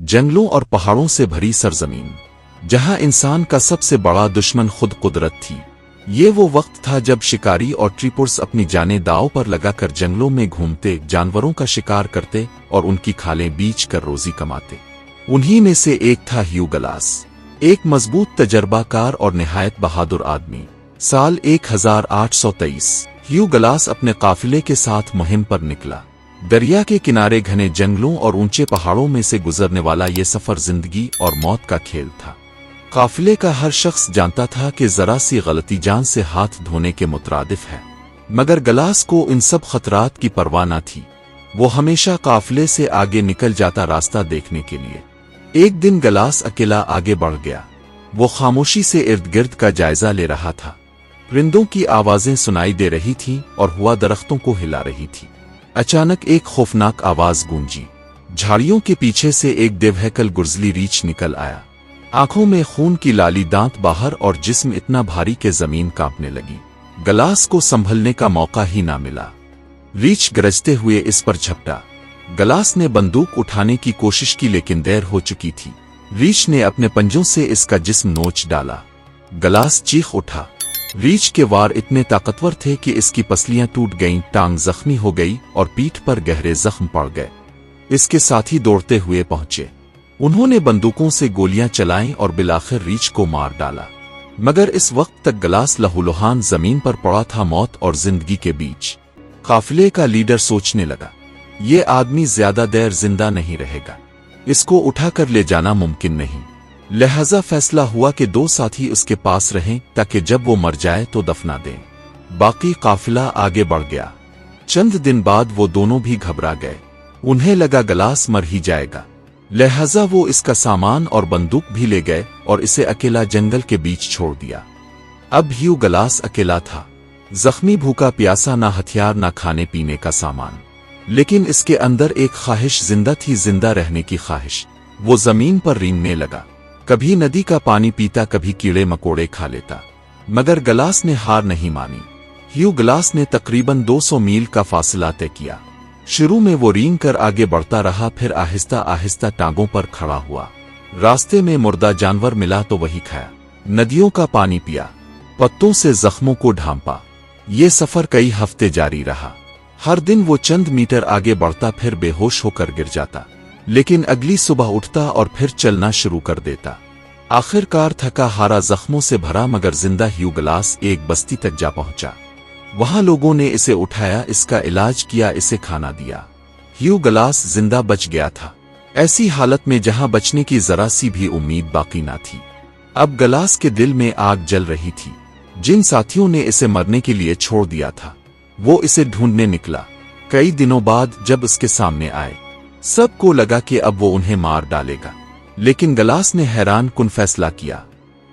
जंगलों और पहाड़ों से भरी सरजमीन, जहां इंसान का सबसे बड़ा दुश्मन खुद कुदरत थी। ये वो वक्त था जब शिकारी और ट्रीपर्स अपनी जानें दांव पर लगाकर जंगलों में घूमते, जानवरों का शिकार करते और उनकी खालें बीच कर रोजी कमाते। उन्हीं में से एक था ह्यू ग्लास, एक मजबूत तजर्बाकार और निहायत बहादुर आदमी। साल 1823 ह्यू ग्लास अपने काफिले के साथ मुहिम पर निकला। दरिया के किनारे घने जंगलों और ऊंचे पहाड़ों में से गुजरने वाला ये सफर जिंदगी और मौत का खेल था। काफिले का हर शख्स जानता था कि जरा सी गलती जान से हाथ धोने के मुतरादिफ है, मगर ग्लास को इन सब खतरात की परवाह न थी। वो हमेशा काफिले से आगे निकल जाता, रास्ता देखने के लिए। एक दिन ग्लास अकेला आगे बढ़ गया। वो खामोशी से इर्द गिर्द का जायजा ले रहा था। परिंदों की आवाजें सुनाई दे रही थीं और हवा दरख्तों को हिला रही थी। अचानक एक खौफनाक आवाज गूंजी। झाड़ियों के पीछे से एक देवहैकल गुर्जली रीछ निकल आया। आंखों में खून की लाली, दांत बाहर और जिस्म इतना भारी कि जमीन कांपने लगी। ग्लास को संभलने का मौका ही ना मिला। रीछ गरजते हुए इस पर झपटा। ग्लास ने बंदूक उठाने की कोशिश की, लेकिन देर हो चुकी थी। रीछ ने अपने पंजों से इसका जिस्म नोच डाला। ग्लास चीख उठा। रीछ के वार इतने ताकतवर थे कि इसकी पसलियां टूट गईं, टांग जख्मी हो गई और पीठ पर गहरे जख्म पड़ गए। इसके साथी दौड़ते हुए पहुंचे। उन्होंने बंदूकों से गोलियां चलाईं और बिलाखिर रीछ को मार डाला। मगर इस वक्त तक ग्लास लहूलुहान जमीन पर पड़ा था, मौत और जिंदगी के बीच। काफिले का लीडर सोचने लगा, ये आदमी ज्यादा देर जिंदा नहीं रहेगा, इसको उठाकर ले जाना मुमकिन नहीं। लिहाजा फैसला हुआ कि दो साथी उसके पास रहें ताकि जब वो मर जाए तो दफना दें। बाकी काफिला आगे बढ़ गया। चंद दिन बाद वो दोनों भी घबरा गए। उन्हें लगा ग्लास मर ही जाएगा, लिहाजा वो इसका सामान और बंदूक भी ले गए और इसे अकेला जंगल के बीच छोड़ दिया। अब ह्यू ग्लास अकेला था, जख्मी, भूखा प्यासा, ना हथियार ना खाने पीने का सामान। लेकिन इसके अंदर एक ख्वाहिश जिंदा थी, जिंदा रहने की ख्वाहिश। वो जमीन पर रेंगने लगा। कभी नदी का पानी पीता, कभी कीड़े मकोड़े खा लेता। मगर ग्लास ने हार नहीं मानी। ह्यू ग्लास ने तकरीबन 200 मील का फासला तय किया। शुरू में वो रेंग कर आगे बढ़ता रहा, फिर आहिस्ता आहिस्ता टांगों पर खड़ा हुआ। रास्ते में मुर्दा जानवर मिला तो वही खाया, नदियों का पानी पिया, पत्तों से जख्मों को ढांपा। ये सफर कई हफ्ते जारी रहा। हर दिन वो चंद मीटर आगे बढ़ता, फिर बेहोश होकर गिर जाता, लेकिन अगली सुबह उठता और फिर चलना शुरू कर देता। आखिरकार थका हारा, जख्मों से भरा मगर जिंदा ह्यू ग्लास एक बस्ती तक जा पहुंचा। वहां लोगों ने इसे उठाया, इसका इलाज किया, इसे खाना दिया। ह्यू ग्लास जिंदा बच गया था, ऐसी हालत में जहां बचने की जरा सी भी उम्मीद बाकी ना थी। अब ग्लास के दिल में आग जल रही थी। जिन साथियों ने इसे मरने के लिए छोड़ दिया था, वो इसे ढूंढने निकला। कई दिनों बाद जब उसके सामने आए, सबको लगा कि अब वो उन्हें मार डालेगा, लेकिन ग्लास ने हैरान कुन फैसला किया।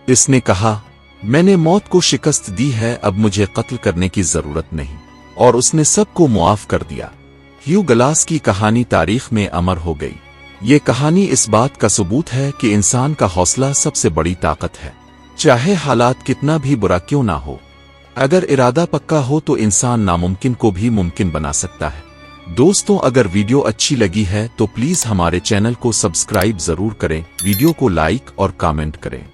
इसने कहा, मैंने मौत को शिकस्त दी है, अब मुझे कत्ल करने की जरूरत नहीं, और उसने सबको मुआफ कर दिया। ह्यू ग्लास की कहानी तारीख में अमर हो गई। ये कहानी इस बात का सबूत है कि इंसान का हौसला सबसे बड़ी ताकत है, चाहे हालात कितना भी बुरा क्यों ना हो। अगर इरादा पक्का हो तो इंसान नामुमकिन को भी मुमकिन बना सकता है। दोस्तों, अगर वीडियो अच्छी लगी है तो प्लीज हमारे चैनल को सब्सक्राइब जरूर करें, वीडियो को लाइक और कमेंट करें।